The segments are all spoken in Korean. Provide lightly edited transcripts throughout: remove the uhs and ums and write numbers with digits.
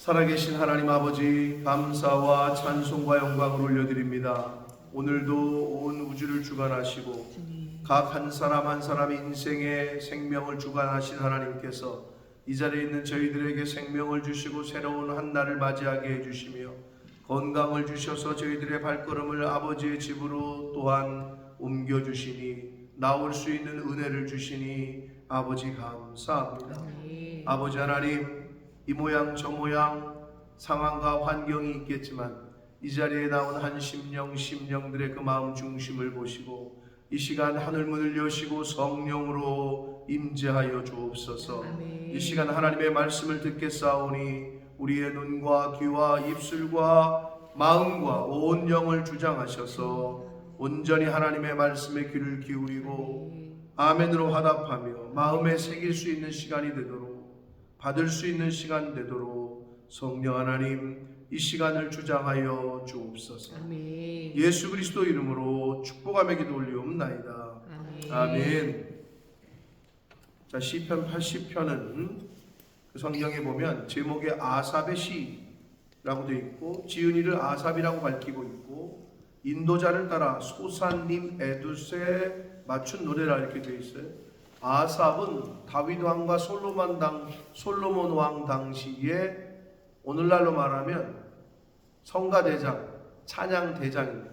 살아계신 하나님 아버지, 감사와 찬송과 영광을 올려드립니다. 오늘도 온 우주를 주관하시고 각 한 사람 한 사람의 인생의 생명을 주관하신 하나님께서 이 자리에 있는 저희들에게 생명을 주시고 새로운 한 날을 맞이하게 해주시며 건강을 주셔서 저희들의 발걸음을 아버지의 집으로 또한 옮겨주시니 나올 수 있는 은혜를 주시니 아버지 감사합니다. 아버지 하나님, 이 모양 저 모양 상황과 환경이 있겠지만 이 자리에 나온 한 심령들의 그 마음 중심을 보시고 이 시간 하늘문을 여시고 성령으로 임재하여 주옵소서. 이 시간 하나님의 말씀을 듣겠사오니 우리의 눈과 귀와 입술과 마음과 온 영을 주장하셔서 온전히 하나님의 말씀에 귀를 기울이고 아멘으로 화답하며 마음에 새길 수 있는 시간이 되도록, 받을 수 있는 시간 되도록 성령 하나님 이 시간을 주장하여 주옵소서. 아멘. 예수 그리스도 이름으로 축복하며 기도 올리옵나이다. 아멘. 아멘. 자, 시편 80편은 그 성경에 보면 제목에 아삽의 시라고 되어 있고 지은이를 아삽이라고 밝히고 있고 인도자를 따라 소산님 에두세 맞춘 노래라 이렇게 되어 있어요. 아삽은 다윗 왕과 솔로몬 왕 당시에 오늘날로 말하면 성가대장, 찬양대장입니다.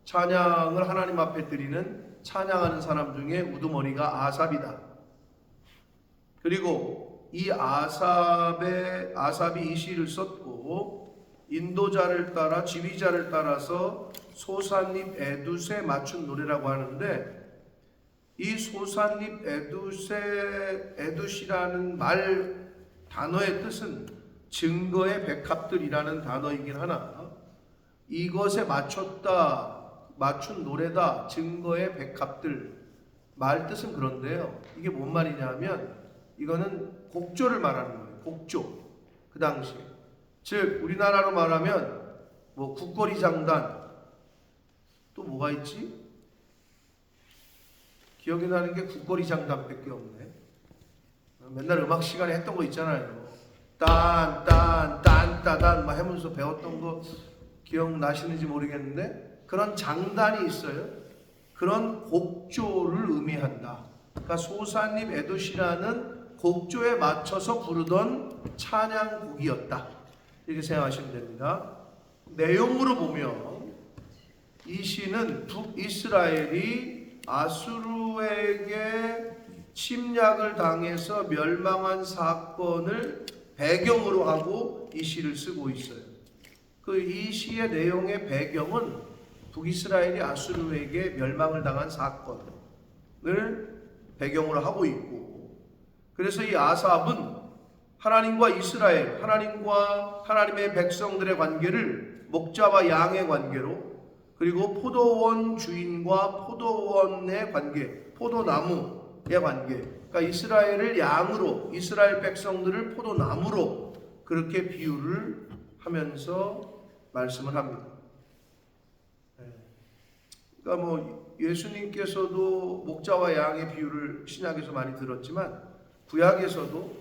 찬양을 하나님 앞에 드리는 찬양하는 사람 중에 우두머리가 아삽이다. 그리고 이 아삽이 이 시를 썼고 인도자를 따라 지휘자를 따라서 소산잎 에두세 맞춘 노래라고 하는데 이 소산잎 에두시라는 말 단어의 뜻은 증거의 백합들이라는 단어이긴 하나 이것에 맞춘 노래다, 증거의 백합들 말 뜻은 그런데요. 이게 뭔 말이냐면 이거는 곡조를 말하는 거예요. 곡조. 그 당시에. 즉 우리나라로 말하면 뭐 국거리 장단 또 뭐가 있지? 기억이 나는 게 국거리 장단밖에 없네. 맨날 음악 시간에 했던 거 있잖아요. 딴딴딴따단 막 하면서 배웠던 거 기억나시는지 모르겠는데 그런 장단이 있어요. 그런 곡조를 의미한다. 그러니까 소산잎 에두시라는 곡조에 맞춰서 부르던 찬양곡이었다. 이렇게 생각하시면 됩니다. 내용으로 보면 이 시는 북이스라엘이 아수르에게 침략을 당해서 멸망한 사건을 배경으로 하고 이 시를 쓰고 있어요. 이 시의 내용의 배경은 북이스라엘이 아수르에게 멸망을 당한 사건을 배경으로 하고 있고, 그래서 이 아삽은 하나님과 이스라엘, 하나님과 하나님의 백성들의 관계를 목자와 양의 관계로, 그리고 포도원 주인과 포도원의 관계, 포도나무의 관계, 그러니까 이스라엘을 양으로, 이스라엘 백성들을 포도나무로 그렇게 비유를 하면서 말씀을 합니다. 그러니까 뭐 예수님께서도 목자와 양의 비유를 신약에서 많이 들었지만 구약에서도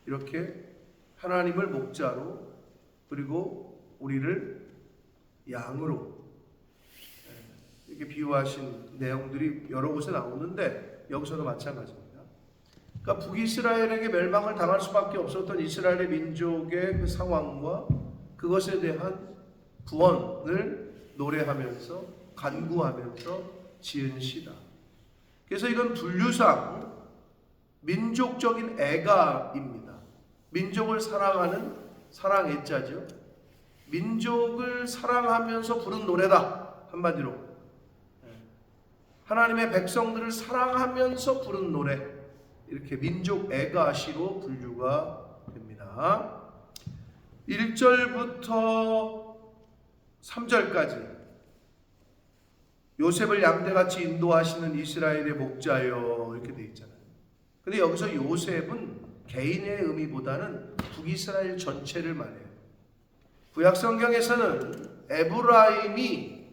이렇게 하나님을 목자로 그리고 우리를 양으로 이렇게 비유하신 내용들이 여러 곳에 나오는데 여기서도 마찬가지입니다. 그러니까 북이스라엘에게 멸망을 당할 수밖에 없었던 이스라엘의 민족의 그 상황과 그것에 대한 구원을 노래하면서 간구하면서 지은 시다. 그래서 이건 분류상 민족적인 애가입니다. 민족을 사랑하는 사랑애자죠. 민족을 사랑하면서 부른 노래다. 한마디로 하나님의 백성들을 사랑하면서 부른 노래, 이렇게 민족 애가시로 분류가 됩니다. 1절부터 3절까지 요셉을 양떼같이 인도하시는 이스라엘의 목자여 이렇게 되어 있잖아요. 근데 여기서 요셉은 개인의 의미보다는 북이스라엘 전체를 말해요. 구약 성경에서는 에브라임이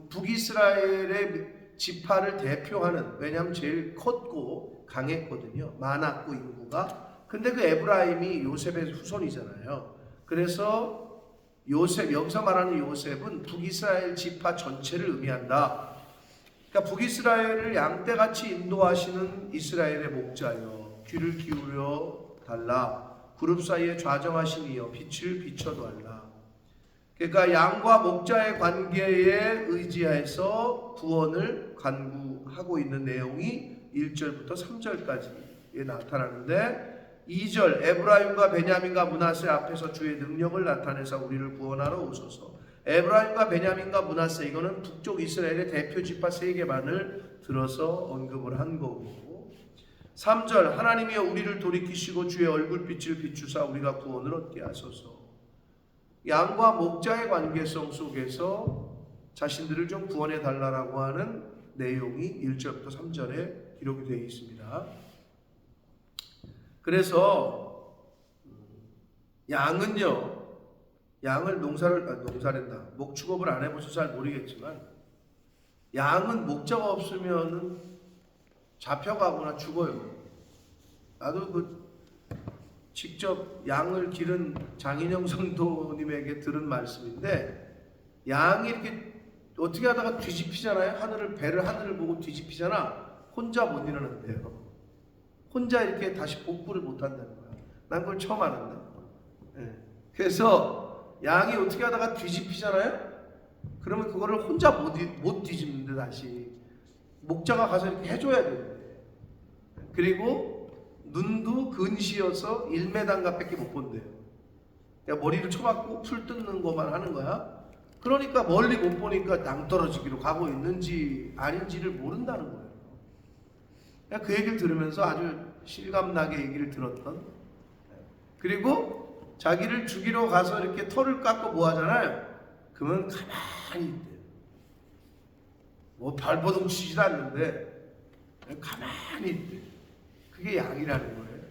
북이스라엘의 지파를 대표하는, 왜냐하면 제일 컸고 강했거든요. 많았고 인구가 근데 그 에브라임이 요셉의 후손이잖아요. 그래서 요셉, 여기서 말하는 요셉은 북이스라엘 지파 전체를 의미한다. 그러니까 북이스라엘을 양떼같이 인도하시는 이스라엘의 목자여, 귀를 기울여 달라. 그룹 사이에 좌정하신 이여, 빛을 비춰도 알라. 그러니까 양과 목자의 관계에 의지해서 구원을 간구하고 있는 내용이 1절부터 3절까지에 나타나는데, 2절 에브라임과 베냐민과 므낫세 앞에서 주의 능력을 나타내사 우리를 구원하러 오소서. 에브라임과 베냐민과 므낫세, 이거는 북쪽 이스라엘의 대표 지파 3개만을 들어서 언급을 한 거고, 3절 하나님이여 우리를 돌이키시고 주의 얼굴빛을 비추사 우리가 구원을 얻게 하소서. 양과 목자의 관계성 속에서 자신들을 좀 구원해 달라고 하는 내용이 1절부터 3절에 기록이 되어 있습니다. 그래서 양은요, 양을 농사랜다. 목축업을 안 해보셔서 잘 모르겠지만, 양은 목자가 없으면은 잡혀가거나 죽어요. 나도 직접 양을 기른 장인영 성도님에게 들은 말씀인데, 양이 이렇게 어떻게 하다가 뒤집히잖아요. 배를 하늘을 보고 뒤집히잖아. 혼자 못 일어난대요. 혼자 이렇게 다시 복구를 못 한다는 거야. 난 그걸 처음 아는데. 그래서 양이 어떻게 하다가 뒤집히잖아요. 그러면 그거를 혼자 못 뒤집는데 다시 목자가 가서 이렇게 해줘야 되는데. 그리고 눈도 근시여서 1m밖에 못 본대요. 그러니까 머리를 쳐박고 풀 뜯는 것만 하는 거야. 그러니까 멀리 못 보니까 낭떠러지기로 가고 있는지 아닌지를 모른다는 거예요. 그 얘기를 들으면서 아주 실감나게 얘기를 들었던. 그리고 자기를 죽이러 가서 이렇게 털을 깎고 뭐 하잖아요. 그러면 가만히 있대요. 뭐 발버둥 치지도 않는데 가만히 있대요. 그게 양이라는 거예요.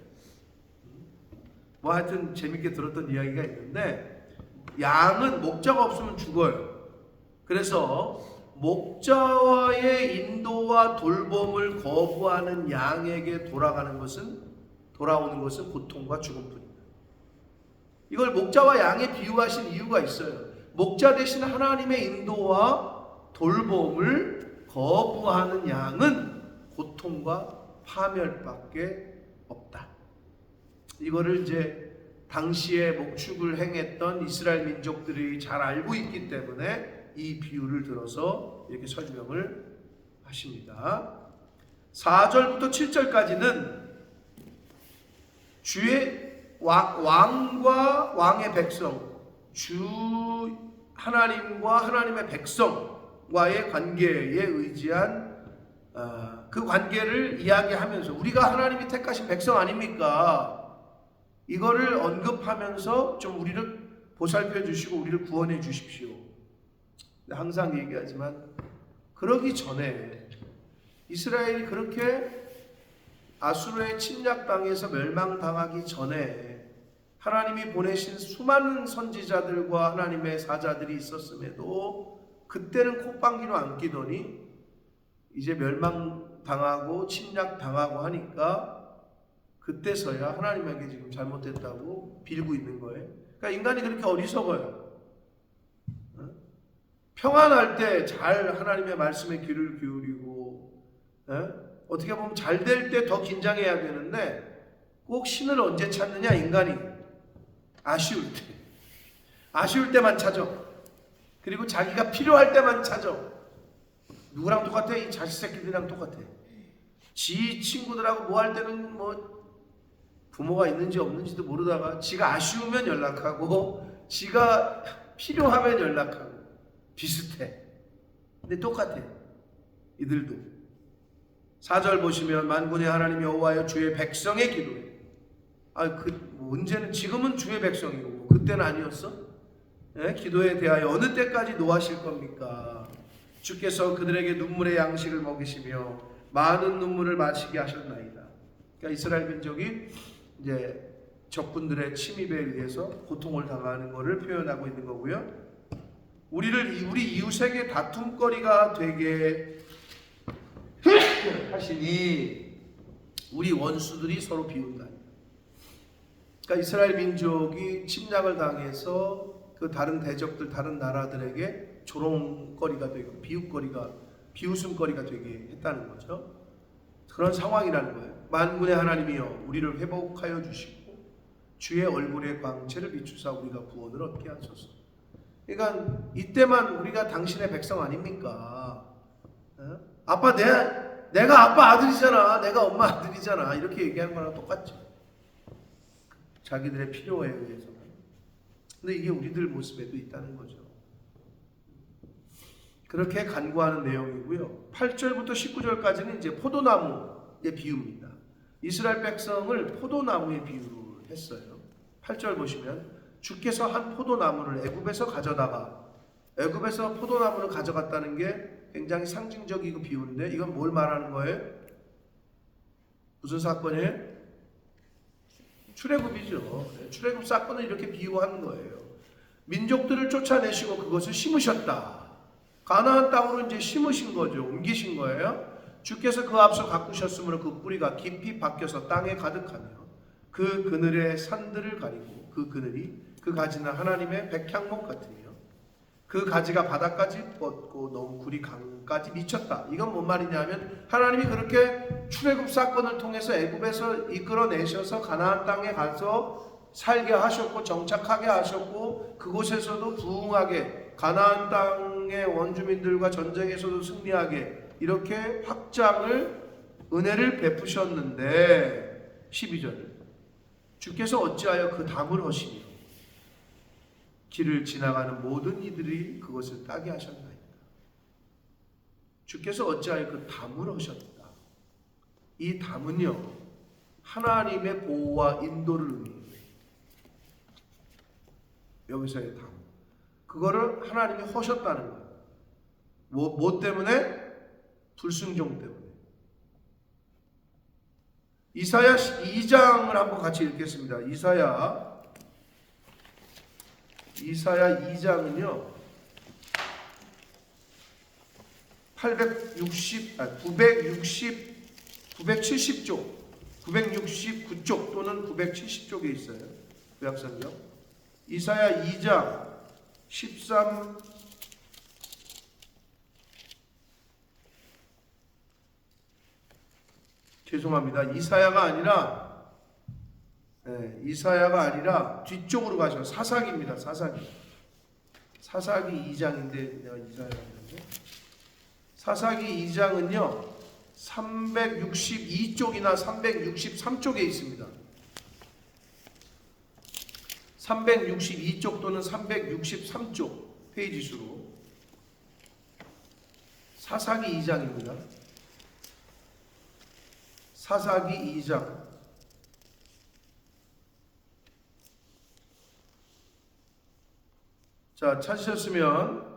뭐 하여튼 재밌게 들었던 이야기가 있는데, 양은 목자가 없으면 죽어요. 그래서 목자와의 인도와 돌봄을 거부하는 양에게 돌아오는 것은 고통과 죽음뿐입니다. 이걸 목자와 양에 비유하신 이유가 있어요. 목자 대신 하나님의 인도와 돌봄을 거부하는 양은 고통과 파멸밖에 없다. 이거를 이제 당시에 목축을 행했던 이스라엘 민족들이 잘 알고 있기 때문에 이 비유를 들어서 이렇게 설명을 하십니다. 4절부터 7절까지는 주의 왕과 왕의 백성, 주 하나님과 하나님의 백성과의 관계에 의지한 그 관계를 이야기하면서, 우리가 하나님이 택하신 백성 아닙니까? 이거를 언급하면서 좀 우리를 보살펴 주시고 우리를 구원해 주십시오. 항상 얘기하지만, 그러기 전에 이스라엘이 그렇게 아수르의 침략당해서 멸망당하기 전에 하나님이 보내신 수많은 선지자들과 하나님의 사자들이 있었음에도 그때는 콧방귀로 안 끼더니 이제 멸망당하고 침략당하고 하니까 그때서야 하나님에게 지금 잘못됐다고 빌고 있는 거예요. 그러니까 인간이 그렇게 어리석어요. 평안할 때 잘 하나님의 말씀에 귀를 기울이고, 어떻게 보면 잘 될 때 더 긴장해야 되는데, 꼭 신을 언제 찾느냐, 인간이. 아쉬울 때만 찾아. 그리고 자기가 필요할 때만 찾아. 누구랑 똑같아? 이 자식 새끼들이랑 똑같아. 지 친구들하고 뭐 할 때는 뭐 부모가 있는지 없는지도 모르다가 지가 아쉬우면 연락하고 지가 필요하면 연락하고 비슷해. 근데 똑같아. 이들도. 4절 보시면 만군의 하나님 여호와여 주의 백성의 기도에, 언제는, 지금은 주의 백성이고 그때는 아니었어? 기도에 대하여 어느 때까지 노하실 겁니까? 주께서 그들에게 눈물의 양식을 먹이시며 많은 눈물을 마시게 하셨나이다. 그러니까 이스라엘 민족이 이제 적군들의 침입에 의해서 고통을 당하는 것을 표현하고 있는 거고요. 우리 이웃에게 다툼거리가 되게 하시니 우리 원수들이 서로 비운다. 그러니까 이스라엘 민족이 침략을 당해서 그 다른 대적들, 다른 나라들에게 조롱거리가 되고 비웃음거리가 되게 했다는 거죠. 그런 상황이라는 거예요. 만군의 하나님이여 우리를 회복하여 주시고 주의 얼굴의 광채를 비추사 우리가 구원을 얻게 하소서. 그러니까 이때만 우리가 당신의 백성 아닙니까? 아빠 내가 아빠 아들이잖아. 내가 엄마 아들이잖아. 이렇게 얘기하는 거랑 똑같죠. 자기들의 필요에 의해서는. 근데 이게 우리들 모습에도 있다는 거죠. 그렇게 간구하는 내용이고요. 8절부터 19절까지는 이제 포도나무의 비유입니다. 이스라엘 백성을 포도나무에 비유를 했어요. 8절 보시면 주께서 한 포도나무를 애굽에서 가져다가, 애굽에서 포도나무를 가져갔다는 게 굉장히 상징적이고 비유인데 이건 뭘 말하는 거예요? 무슨 사건이에요? 출애굽이죠. 출애굽 사건을 이렇게 비유하는 거예요. 민족들을 쫓아내시고 그것을 심으셨다. 가나안 땅으로 이제 심으신 거죠. 옮기신 거예요. 주께서 그 앞서 가꾸셨으므로 그 뿌리가 깊이 박혀서 땅에 가득하며 그 그늘의 산들을 가리고 그 그늘이 그 가지는 하나님의 백향목 같으며 그 가지가 바닥까지 뻗고 너무굴이 강까지 미쳤다. 이건 뭔 말이냐면 하나님이 그렇게 출애굽 사건을 통해서 애굽에서 이끌어내셔서 가나안 땅에 가서 살게 하셨고 정착하게 하셨고 그곳에서도 부흥하게 가나안 땅의 원주민들과 전쟁에서도 승리하게 이렇게 확장을 은혜를 베푸셨는데 12절 주께서 어찌하여 그 담을 하시니 길을 지나가는 모든 이들이 그것을 따게 하셨나이다. 주께서 어찌하여 그 담을 하셨다. 이 담은요 하나님의 보호와 인도를 의미해요. 여기서의 담 그거를 하나님이 하셨다는 거예요. 뭐 때문에? 불순종 때문에. 이사야 2장을 한번 같이 읽겠습니다. 이사야 2장은요 969쪽 또는 970쪽에 있어요. 구약성경 이사야 2장 13 죄송합니다. 이사야가 아니라 뒤쪽으로 가셔서 사사기입니다. 사사기 2장인데 내가 이사야가 아니죠. 사사기 2장은요 362쪽이나 363쪽에 있습니다. 362쪽 또는 363쪽 페이지 수로 사사기 2장입니다. 사사기 2장 자 찾으셨으면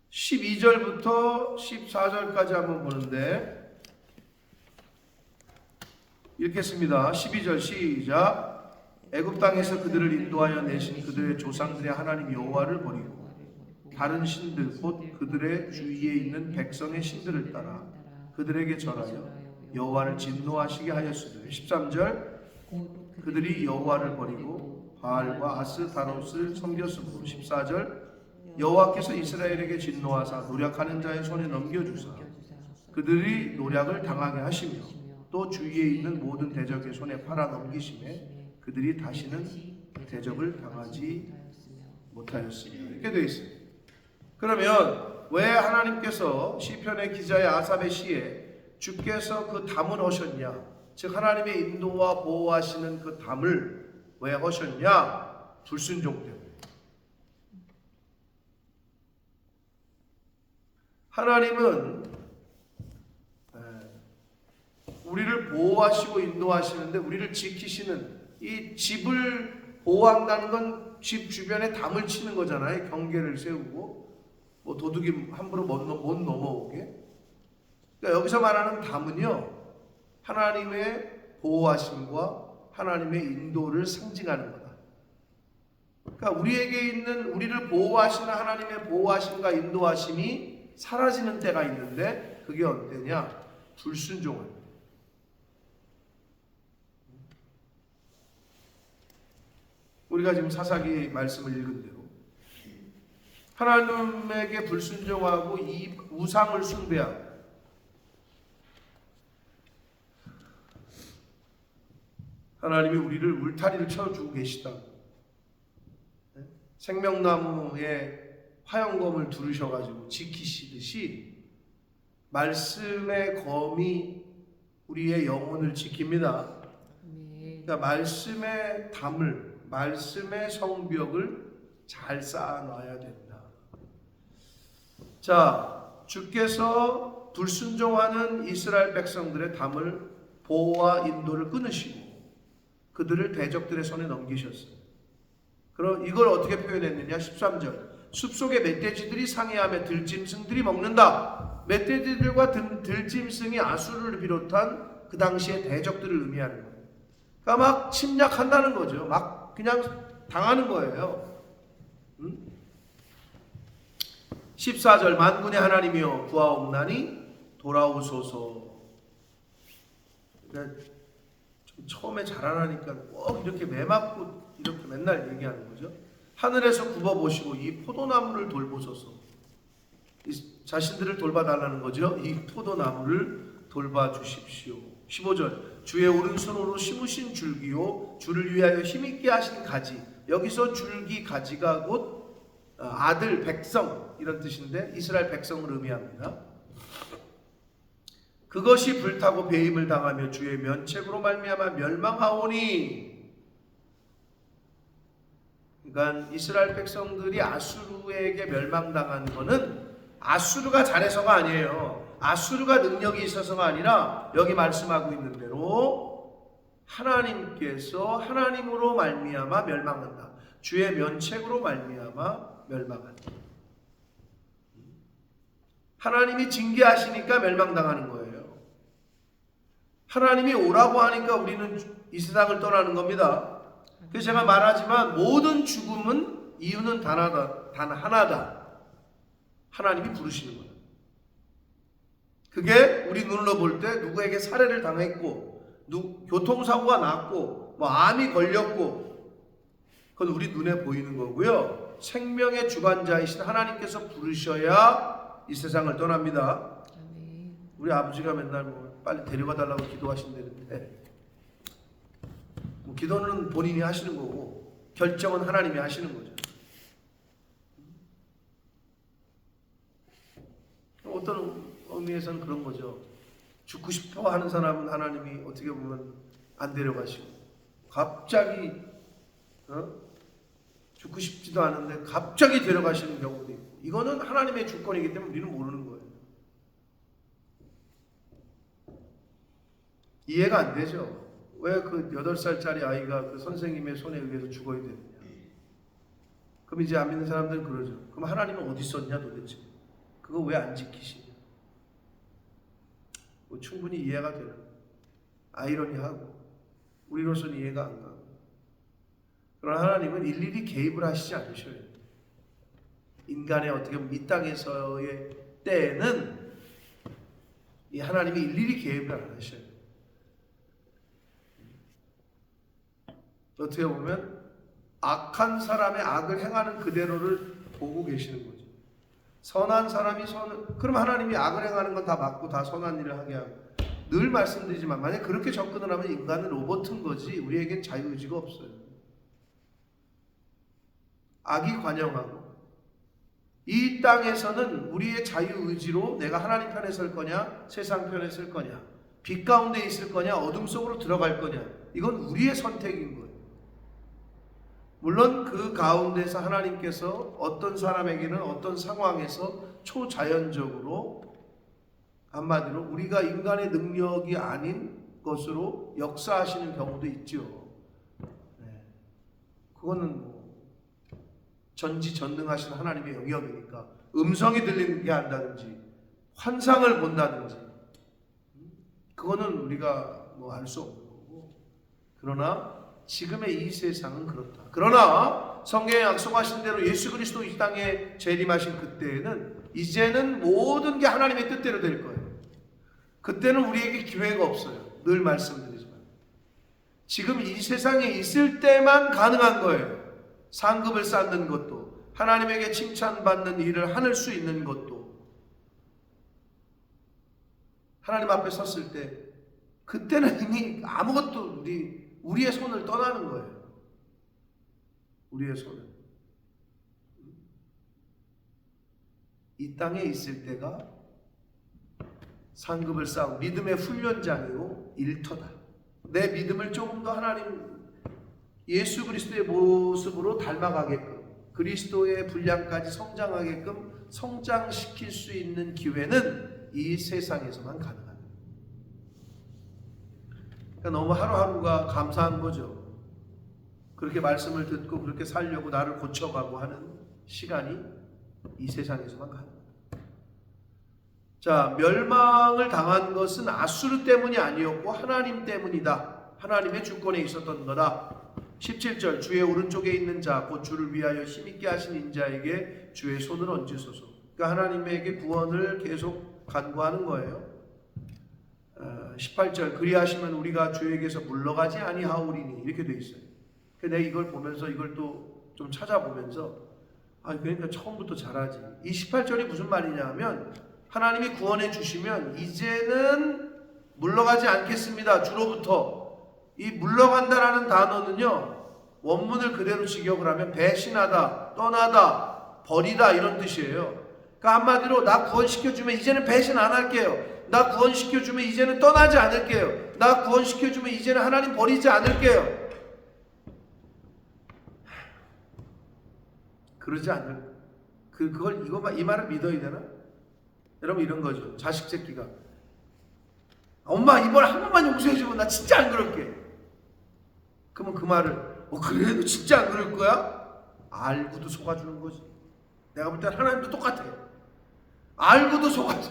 12절부터 14절까지 한번 보는데 읽겠습니다. 12절 시작 애굽 땅에서 그들을 인도하여 내신 그들의 조상들의 하나님 여호와를 버리고 다른 신들 곧 그들의 주위에 있는 백성의 신들을 따라 그들에게 절하여 여호와를 진노하시게 하였으되 13절 그들이 여호와를 버리고 바알과 아스타롯을 섬겼으므로 14절 여호와께서 이스라엘에게 진노하사 노력하는 자의 손에 넘겨주사 그들이 노력을 당하게 하시며 또 주위에 있는 모든 대적의 손에 팔아 넘기심에 그들이 다시는 대적을 당하지 못하였으며 이렇게 되어 있어요. 그러면 왜 하나님께서 시편의 기자의 아삽의 시에 주께서 그 담을 하셨냐? 즉 하나님의 인도와 보호하시는 그 담을 왜 하셨냐? 불순종 때문에. 하나님은 우리를 보호하시고 인도하시는데 우리를 지키시는 이 집을 보호한다는 건 집 주변에 담을 치는 거잖아요. 경계를 세우고 뭐 도둑이 함부로 못 넘어오게. 그러니까 여기서 말하는 담은요 하나님의 보호하심과 하나님의 인도를 상징하는 거다. 그러니까 우리에게 있는 우리를 보호하시는 하나님의 보호하심과 인도하심이 사라지는 때가 있는데 그게 언제냐? 불순종을. 우리가 지금 사사기 말씀을 읽은 대로 하나님에게 불순종하고 이 우상을 숭배하고 하나님이 우리를 울타리를 쳐주고 계시다. 생명나무에 화영검을 두르셔가지고 지키시듯이 말씀의 검이 우리의 영혼을 지킵니다. 그러니까 말씀의 담을, 말씀의 성벽을 잘 쌓아놔야 된다. 자, 주께서 불순종하는 이스라엘 백성들의 담을 보호와 인도를 끊으시고 그들을 대적들의 손에 넘기셨어요. 그럼 이걸 어떻게 표현했느냐? 13절. 숲속의 멧돼지들이 상해하며 들짐승들이 먹는다. 멧돼지들과 들짐승이 아수르를 비롯한 그 당시의 대적들을 의미하는 거예요. 그러니까 막 침략한다는 거죠. 막 그냥 당하는 거예요. 14절. 만군의 하나님이여 구하옵나니 돌아오소서. 그러니까 처음에 잘하라니까 꼭 이렇게 매맞고 이렇게 맨날 얘기하는 거죠. 하늘에서 굽어보시고 이 포도나무를 돌보소서. 자신들을 돌봐달라는 거죠. 이 포도나무를 돌봐주십시오. 15절. 주의 오른손으로 심으신 줄기요 주를 위하여 힘있게 하신 가지. 여기서 줄기 가지가 곧 아들 백성 이런 뜻인데 이스라엘 백성을 의미합니다. 그것이 불타고 배임을 당하며 주의 면책으로 말미암아 멸망하오니. 그러니까 이스라엘 백성들이 아수르에게 멸망당한 것은 아수르가 잘해서가 아니에요. 아수르가 능력이 있어서가 아니라 여기 말씀하고 있는 대로 하나님께서 하나님으로 말미암아 멸망한다. 주의 면책으로 말미암아 멸망한다. 하나님이 징계하시니까 멸망당하는 거예요. 하나님이 오라고 하니까 우리는 이 세상을 떠나는 겁니다. 그래서 제가 말하지만 모든 죽음은 이유는 단 하나다. 하나님이 부르시는 거예요. 그게 우리 눈으로 볼 때 누구에게 살해를 당했고 교통사고가 났고 암이 걸렸고 그건 우리 눈에 보이는 거고요. 생명의 주관자이신 하나님께서 부르셔야 이 세상을 떠납니다. 우리 아버지가 맨날 빨리 데려가 달라고 기도하신다는데 기도는 본인이 하시는 거고 결정은 하나님이 하시는 거죠. 어떤 의미에서는 그런 거죠. 죽고 싶어 하는 사람은 하나님이 어떻게 보면 안 데려가시고 갑자기 죽고 싶지도 않은데 갑자기 데려가시는 경우도 있고 이거는 하나님의 주권이기 때문에 우리는 모르는 거예요. 이해가 안 되죠. 왜 그 8살짜리 아이가 그 선생님의 손에 의해서 죽어야 되느냐. 그럼 이제 안 믿는 사람들은 그러죠. 그럼 하나님은 어디 있었냐 도대체. 그거 왜 안 지키시냐. 충분히 이해가 되는 아이러니하고 우리로서는 이해가 안 가고. 그러나 하나님은 일일이 개입을 하시지 않으셔요. 인간의 어떻게 보면 이 땅에서의 때에는 이 하나님이 일일이 개입을 안 하셔요. 어떻게 보면 악한 사람의 악을 행하는 그대로를 보고 계시는 거죠. 선한 사람이 그럼 하나님이 악을 행하는 건 다 맞고 다 선한 일을 하게 하고 늘 말씀드리지만 만약 그렇게 접근을 하면 인간은 로봇인 거지 우리에겐 자유의지가 없어요. 악이 관영하고 이 땅에서는 우리의 자유의지로 내가 하나님 편에 설 거냐 세상 편에 설 거냐 빛 가운데 있을 거냐 어둠 속으로 들어갈 거냐 이건 우리의 선택인 거예요. 물론 그 가운데서 하나님께서 어떤 사람에게는 어떤 상황에서 초자연적으로 한마디로 우리가 인간의 능력이 아닌 것으로 역사하시는 경우도 있죠. 그거는 전지전능하신 하나님의 영역이니까 음성이 들리게 한다든지 환상을 본다든지 그거는 우리가 알 수 없는 거고 그러나 지금의 이 세상은 그렇다. 그러나 성경에 약속하신 대로 예수 그리스도 이 땅에 재림하신 그때에는 이제는 모든 게 하나님의 뜻대로 될 거예요. 그때는 우리에게 기회가 없어요. 늘 말씀드리지만 지금 이 세상에 있을 때만 가능한 거예요. 상급을 쌓는 것도, 하나님에게 칭찬받는 일을 할 수 있는 것도, 하나님 앞에 섰을 때 그때는 이미 아무것도 우리의 손을 떠나는 거예요. 우리의 손을. 이 땅에 있을 때가 상급을 쌓고 믿음의 훈련장이고 일터다. 내 믿음을 조금 더 하나님 예수 그리스도의 모습으로 닮아가게끔, 그리스도의 분량까지 성장하게끔 성장시킬 수 있는 기회는 이 세상에서만 가능합니다. 그러니까 너무 하루하루가 감사한 거죠. 그렇게 말씀을 듣고 그렇게 살려고 나를 고쳐가고 하는 시간이 이 세상에서만 가능합니다. 자, 멸망을 당한 것은 아수르 때문이 아니었고 하나님 때문이다. 하나님의 주권에 있었던 거다. 17절, 주의 오른쪽에 있는 자 곧 주를 위하여 힘있게 하신 인자에게 주의 손을 얹으소서. 그러니까 하나님에게 구원을 계속 간구하는 거예요. 18절, 그리하시면 우리가 주에게서 물러가지 아니하오리니, 이렇게 돼 있어요. 내가 이걸 보면서 이걸 또 좀 찾아보면서 그러니까 처음부터 잘하지. 이 18절이 무슨 말이냐면 하나님이 구원해 주시면 이제는 물러가지 않겠습니다. 주로부터. 이 물러간다라는 단어는요, 원문을 그대로 직역을 하면 배신하다, 떠나다, 버리다 이런 뜻이에요. 그러니까 한마디로 나 구원시켜주면 이제는 배신 안 할게요. 나 구원시켜주면 이제는 떠나지 않을게요. 나 구원시켜주면 이제는 하나님 버리지 않을게요. 그러지 않을, 이 말을 믿어야 되나? 여러분 이런 거죠. 자식 새끼가 엄마 이번에 한 번만 용서해주면 나 진짜 안 그럴게. 그러면 그 말을 그래도 진짜 안 그럴 거야? 알고도 속아주는 거지. 내가 볼 때 하나님도 똑같아. 알고도 속아줘.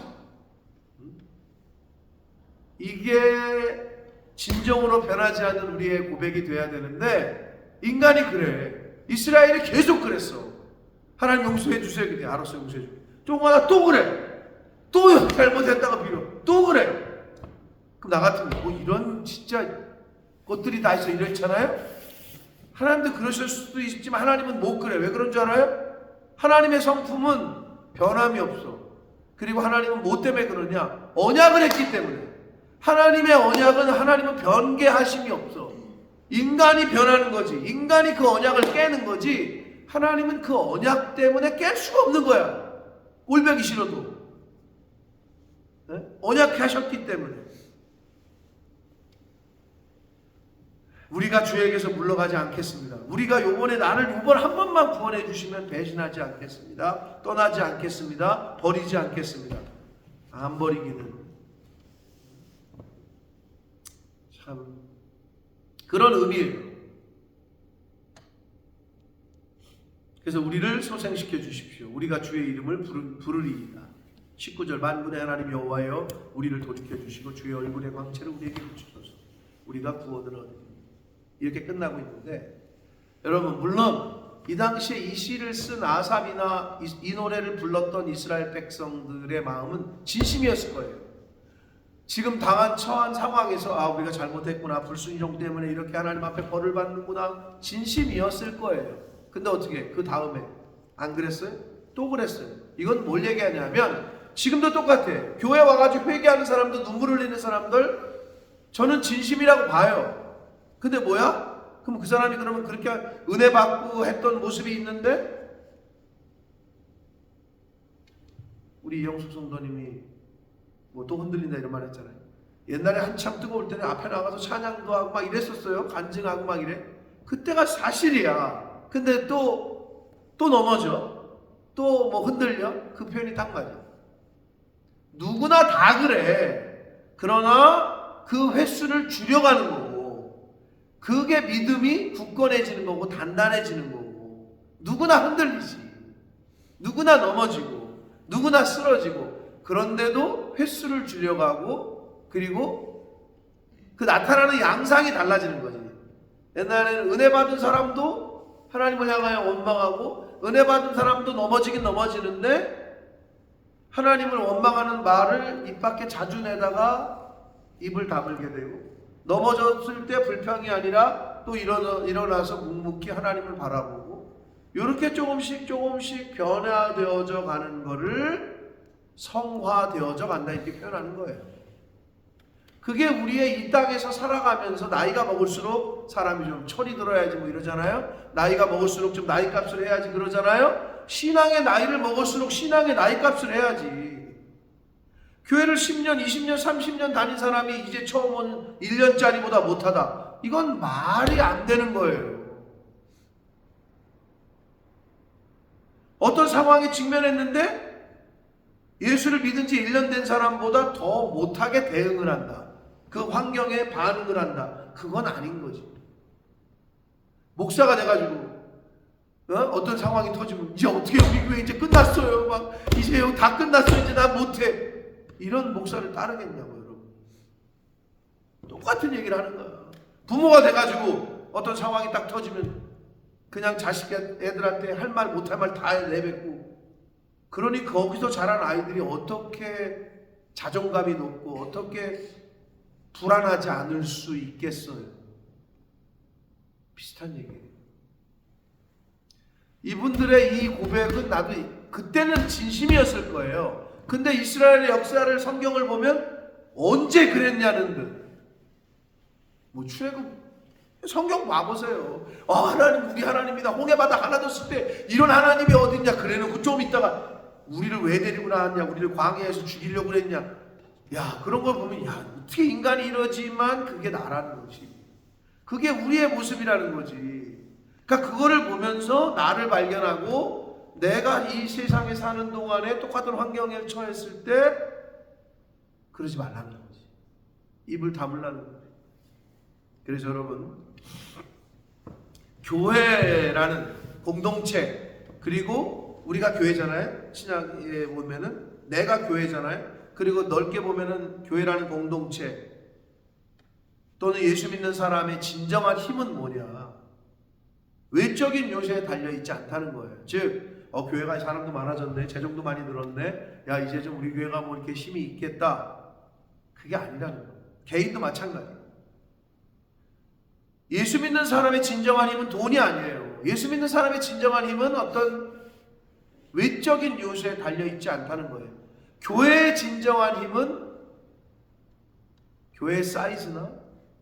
이게 진정으로 변하지 않는 우리의 고백이 돼야 되는데 인간이 그래. 이스라엘이 계속 그랬어. 하나님 용서해 주세요. 그때 알았어, 용서해 줄게. 조금 하다 또 그래. 또 잘못했다가 빌어. 또 그래. 그럼 나 같으면 이런 진짜 것들이 다 있어 이랬잖아요. 하나님도 그러실 수도 있지만 하나님은 못 그래. 왜 그런 줄 알아요? 하나님의 성품은 변함이 없어. 그리고 하나님은 뭐 때문에 그러냐? 언약을 했기 때문에. 하나님의 언약은 하나님은 변개하심이 없어. 인간이 변하는 거지. 인간이 그 언약을 깨는 거지. 하나님은 그 언약 때문에 깰 수가 없는 거야. 꼴보기 싫어도. 네? 언약하셨기 때문에. 우리가 주에게서 물러가지 않겠습니다. 우리가 요번에 나를 한 번만 구원해 주시면 배신하지 않겠습니다. 떠나지 않겠습니다. 버리지 않겠습니다. 안 버리기는 참 그런 의미예요. 그래서 우리를 소생시켜 주십시오. 우리가 주의 이름을 부르리이다. 19절, 만군의 하나님 여호와여 우리를 돌이켜 주시고 주의 얼굴의 광채를 우리에게 비추소서. 우리가 구원을 얻으리니. 이렇게 끝나고 있는데, 여러분 물론 이 당시에 이 시를 쓴 아삽이나 이 노래를 불렀던 이스라엘 백성들의 마음은 진심이었을 거예요. 지금 처한 상황에서 우리가 잘못했구나, 불순종 때문에 이렇게 하나님 앞에 벌을 받는구나, 진심이었을 거예요. 근데 어떻게 그 다음에 안 그랬어요? 또 그랬어요. 이건 뭘 얘기하냐면 지금도 똑같아. 교회 와가지고 회개하는 사람들, 눈물 흘리는 사람들 저는 진심이라고 봐요. 근데 뭐야? 그럼 그 사람이 그러면 그렇게 은혜 받고 했던 모습이 있는데, 우리 이영숙 성도님이 또 흔들린다 이런 말 했잖아요. 옛날에 한참 뜨거울 때는 앞에 나가서 찬양도 하고 막 이랬었어요. 간증하고 막 이래. 그때가 사실이야. 근데 또 넘어져. 또 흔들려. 그 표현이 딱 맞아. 누구나 다 그래. 그러나 그 횟수를 줄여가는 거고, 그게 믿음이 굳건해지는 거고 단단해지는 거고. 누구나 흔들리지. 누구나 넘어지고 누구나 쓰러지고, 그런데도 횟수를 줄여가고, 그리고 그 나타나는 양상이 달라지는 거지. 옛날에는 은혜 받은 사람도 하나님을 향하여 원망하고, 은혜 받은 사람도 넘어지긴 넘어지는데 하나님을 원망하는 말을 입 밖에 자주 내다가 입을 다물게 되고, 넘어졌을 때 불평이 아니라 또 일어나서 묵묵히 하나님을 바라보고, 이렇게 조금씩 변화되어져 가는 거를 성화되어져 간다 이렇게 표현하는 거예요. 그게 우리의 이 땅에서 살아가면서 나이가 먹을수록 사람이 좀 철이 들어야지 뭐 이러잖아요. 나이가 먹을수록 좀 나이 값을 해야지 그러잖아요. 신앙의 나이를 먹을수록 신앙의 나이 값을 해야지. 교회를 10년, 20년, 30년 다닌 사람이 이제 처음 온 1년짜리보다 못하다. 이건 말이 안 되는 거예요. 어떤 상황에 직면했는데 예수를 믿은 지 1년 된 사람보다 더 못하게 대응을 한다. 그 환경에 반응을 한다. 그건 아닌 거지. 목사가 돼가지고 어떤 상황이 터지면 이제 어떻게 우리 교회 이제 끝났어요. 막 이제 여기 다 끝났어. 이제 나 못해. 이런 목사를 따르겠냐고 여러분. 똑같은 얘기를 하는 거야. 부모가 돼가지고 어떤 상황이 딱 터지면 그냥 자식 애들한테 할 말 못할 말 다 내뱉고, 그러니 거기서 자란 아이들이 어떻게 자존감이 높고 어떻게 불안하지 않을 수 있겠어요. 비슷한 얘기예요. 이분들의 이 고백은 나도 그때는 진심이었을 거예요. 근데 이스라엘의 역사를 성경을 보면 언제 그랬냐는 듯. 뭐 출애굽 성경 봐보세요. 하나님 우리 하나님이다. 홍해바다 하나 뒀을 때 이런 하나님이 어딨냐. 그래놓고 좀 있다가 우리를 왜 데리고 나왔냐. 우리를 광야에서 죽이려고 그랬냐. 야, 그런 걸 보면 야, 어떻게 인간이 이러지만 그게 나라는 거지. 그게 우리의 모습이라는 거지. 그러니까 그거를 보면서 나를 발견하고 내가 이 세상에 사는 동안에 똑같은 환경에 처했을 때 그러지 말라는 거지. 입을 다물라는 거지. 그래서 여러분, 교회라는 공동체, 그리고 우리가 교회잖아요. 신약에 보면은 내가 교회잖아요. 그리고 넓게 보면은 교회라는 공동체 또는 예수 믿는 사람의 진정한 힘은 뭐냐? 외적인 요새에 달려있지 않다는 거예요. 즉 교회가 사람도 많아졌네, 재정도 많이 늘었네, 야 이제 좀 우리 교회가 뭐 이렇게 힘이 있겠다, 그게 아니라는 거예요. 개인도 마찬가지예요. 예수 믿는 사람의 진정한 힘은 돈이 아니에요. 예수 믿는 사람의 진정한 힘은 어떤 외적인 요소에 달려있지 않다는 거예요. 교회의 진정한 힘은 교회의 사이즈나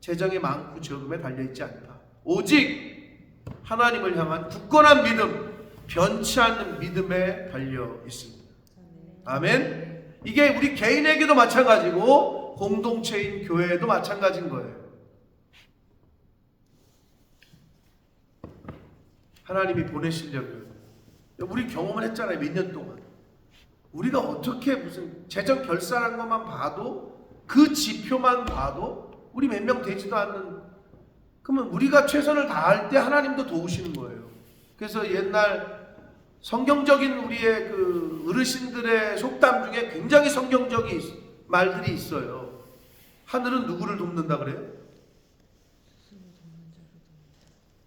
재정의 많고 적음에 달려있지 않다. 오직 하나님을 향한 굳건한 믿음, 변치 않는 믿음에 달려 있습니다. 아멘. 이게 우리 개인에게도 마찬가지고 공동체인 교회에도 마찬가지인 거예요. 하나님이 보내시려면 우리 경험을 했잖아요. 몇 년 동안 우리가 어떻게 무슨 재정 결산한 것만 봐도, 그 지표만 봐도 우리 몇 명 되지도 않는, 그러면 우리가 최선을 다할 때 하나님도 도우시는 거예요. 그래서 옛날 성경적인 우리의 그 어르신들의 속담 중에 굉장히 성경적인 말들이 있어요. 하늘은 누구를 돕는다 그래요?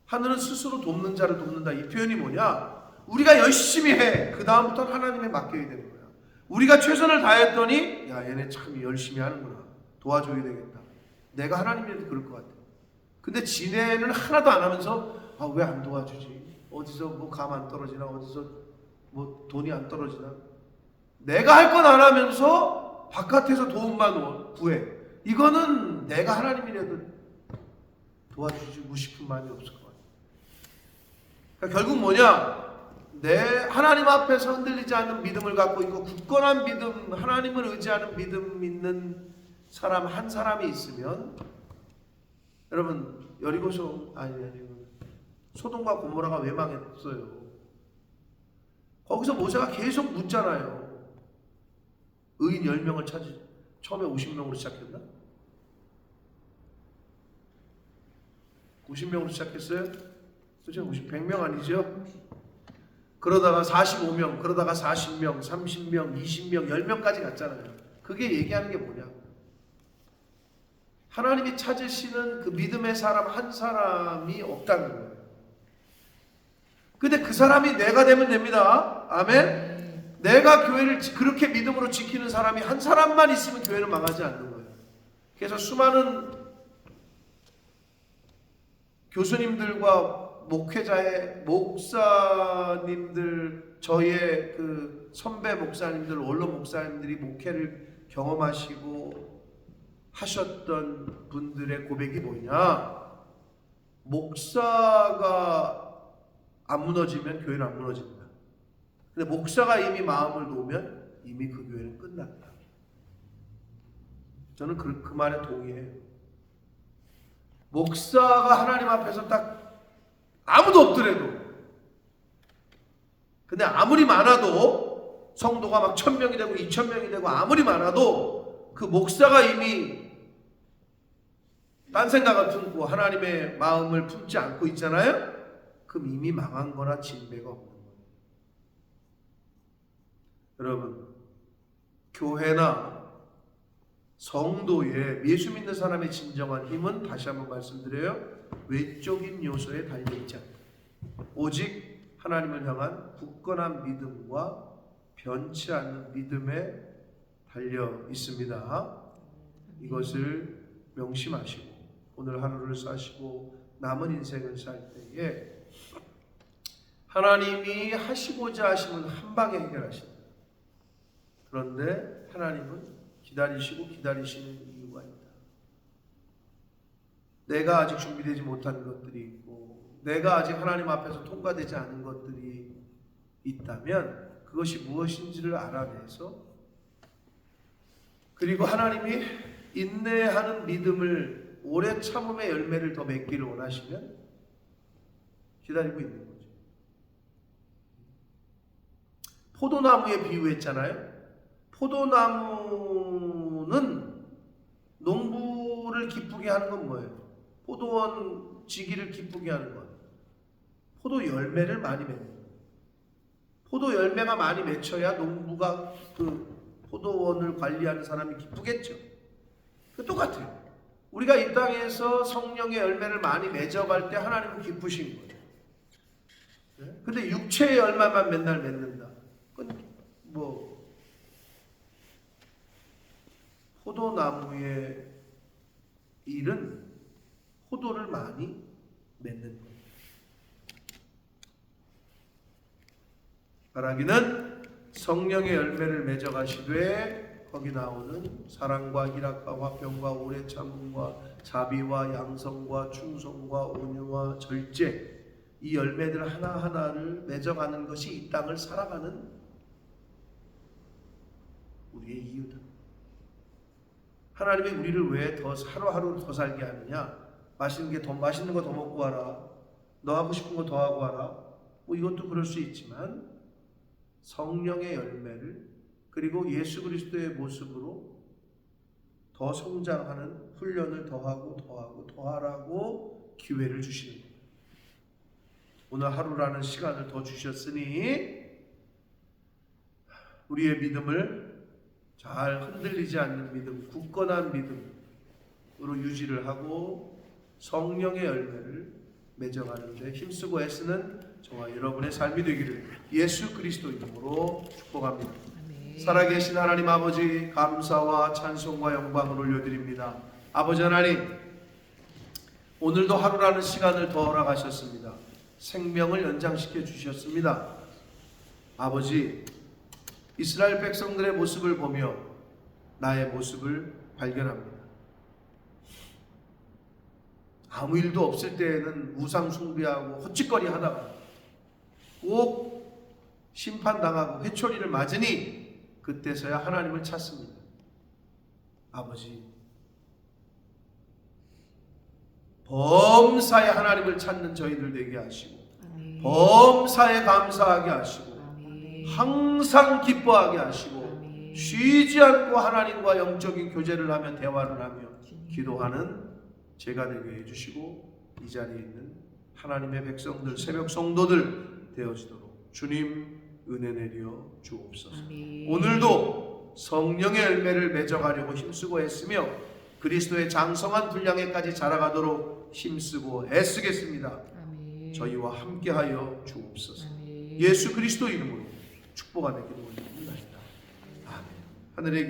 하늘은 스스로 돕는 자를 돕는다. 이 표현이 뭐냐? 우리가 열심히 해. 그 다음부터는 하나님에 맡겨야 되는 거야. 우리가 최선을 다했더니 야 얘네 참 열심히 하는구나. 도와줘야 되겠다. 내가 하나님이라도 그럴 것 같아. 근데 지네는 하나도 안 하면서 왜 안 도와주지? 어디서 뭐 감 안 떨어지나? 어디서 뭐 돈이 안 떨어지나? 내가 할 건 안 하면서 바깥에서 도움만 구해. 이거는 내가 하나님이라도 도와주고 싶은 마음이 없을 것 같아. 그러니까 결국 뭐냐? 내 하나님 앞에서 흔들리지 않는 믿음을 갖고 있고 굳건한 믿음, 하나님을 의지하는 믿음 있는 사람 한 사람이 있으면, 여러분 여리고서 소돔과 고모라가 왜 망했어요? 거기서 모세가 계속 묻잖아요. 의인 10명을 찾으, 처음에 50명으로 시작했나? 50명으로 시작했어요? 그죠? 100명 아니죠? 그러다가 45명, 그러다가 40명, 30명, 20명, 10명까지 갔잖아요. 그게 얘기하는 게 뭐냐? 하나님이 찾으시는 그 믿음의 사람 한 사람이 없다는 거예요. 근데 그 사람이 내가 되면 됩니다. 아멘? 내가 교회를 그렇게 믿음으로 지키는 사람이 한 사람만 있으면 교회는 망하지 않는 거예요. 그래서 수많은 교수님들과 목회자의 목사님들, 저의 그 선배 목사님들, 원로 목사님들이 목회를 경험하시고 하셨던 분들의 고백이 뭐냐? 목사가 안 무너지면 교회는 안 무너진다. 근데 목사가 이미 마음을 놓으면 이미 그 교회는 끝났다. 저는 그 말에 동의해요. 목사가 하나님 앞에서 딱 아무도 없더라도, 근데 아무리 많아도 성도가 막 1000명이 되고 2000명이 되고 아무리 많아도 그 목사가 이미 딴 생각을 품고 하나님의 마음을 품지 않고 있잖아요. 그럼 이미 망한 거나 진배가 없는 거예요. 여러분, 교회나 성도의, 예수 믿는 사람의 진정한 힘은 다시 한번 말씀드려요, 외적인 요소에 달려있지 않다. 오직 하나님을 향한 굳건한 믿음과 변치 않는 믿음에 달려 있습니다. 이것을 명심하시고 오늘 하루를 사시고 남은 인생을 살 때에 하나님이 하시고자 하시면 한 방에 해결하신다. 그런데 하나님은 기다리시고 기다리시는 이유가 있다. 내가 아직 준비되지 못한 것들이 있고 내가 아직 하나님 앞에서 통과되지 않은 것들이 있다면 그것이 무엇인지를 알아내서, 그리고 하나님이 인내하는 믿음을, 오래 참음의 열매를 더 맺기를 원하시면 기다리고 있는 거죠. 포도나무에 비유했잖아요. 포도나무는 농부를 기쁘게 하는 건 뭐예요? 포도원 지기를 기쁘게 하는 건 포도 열매를 많이 맺는 거예요. 포도 열매가 많이 맺혀야 농부가 그 포도원을 관리하는 사람이 기쁘겠죠. 똑같아요. 우리가 이 땅에서 성령의 열매를 많이 맺어갈 때 하나님은 기쁘신 거예요. 근데 육체의 열매만 맨날 맺는다. 그건 뭐 포도나무의 일은 포도를 많이 맺는 거예요. 바라기는 성령의 열매를 맺어가시되 거기 나오는 사랑과 희락과 화평과 오래 참음과 자비와 양성과 충성과 온유와 절제, 이 열매들 하나하나를 맺어가는 것이 이 땅을 살아가는 우리의 이유다. 하나님이 우리를 왜 더 하루하루 더 살게 하느냐? 맛있는 거 더 먹고 와라. 너 하고 싶은 거 더 하고 와라. 뭐 이것도 그럴 수 있지만 성령의 열매를, 그리고 예수 그리스도의 모습으로 더 성장하는 훈련을 더하라고 기회를 주시는 거예요. 오늘 하루라는 시간을 더 주셨으니 우리의 믿음을 잘 흔들리지 않는 믿음, 굳건한 믿음으로 유지를 하고 성령의 열매를 맺어가는데 힘쓰고 애쓰는 저와 여러분의 삶이 되기를 예수 그리스도 이름으로 축복합니다. 아멘. 살아계신 하나님 아버지, 감사와 찬송과 영광을 올려드립니다. 아버지 하나님, 오늘도 하루라는 시간을 더 허락하셨습니다. 생명을 연장시켜 주셨습니다. 아버지, 이스라엘 백성들의 모습을 보며 나의 모습을 발견합니다. 아무 일도 없을 때에는 우상 숭배하고 헛짓거리 하다가 꼭 심판당하고 회초리를 맞으니 그때서야 하나님을 찾습니다. 아버지, 범사에 하나님을 찾는 저희들 되게 하시고 아멘. 범사에 감사하게 하시고 아멘. 항상 기뻐하게 하시고 아멘. 쉬지 않고 하나님과 영적인 교제를 하며 대화를 하며 기도하는 제가 되게 해주시고 이 자리에 있는 하나님의 백성들, 새벽 성도들 되어지도록 주님 은혜 내려 주옵소서. 아멘. 오늘도 성령의 열매를 맺어가려고 힘쓰고 애쓰며 그리스도의 장성한 분량에까지 자라가도록 힘쓰고 애쓰겠습니다. 아멘. 저희와 함께하여 주옵소서. 아멘. 예수 그리스도 이름으로 축복하는 기도 올립니다. 아멘. 하늘의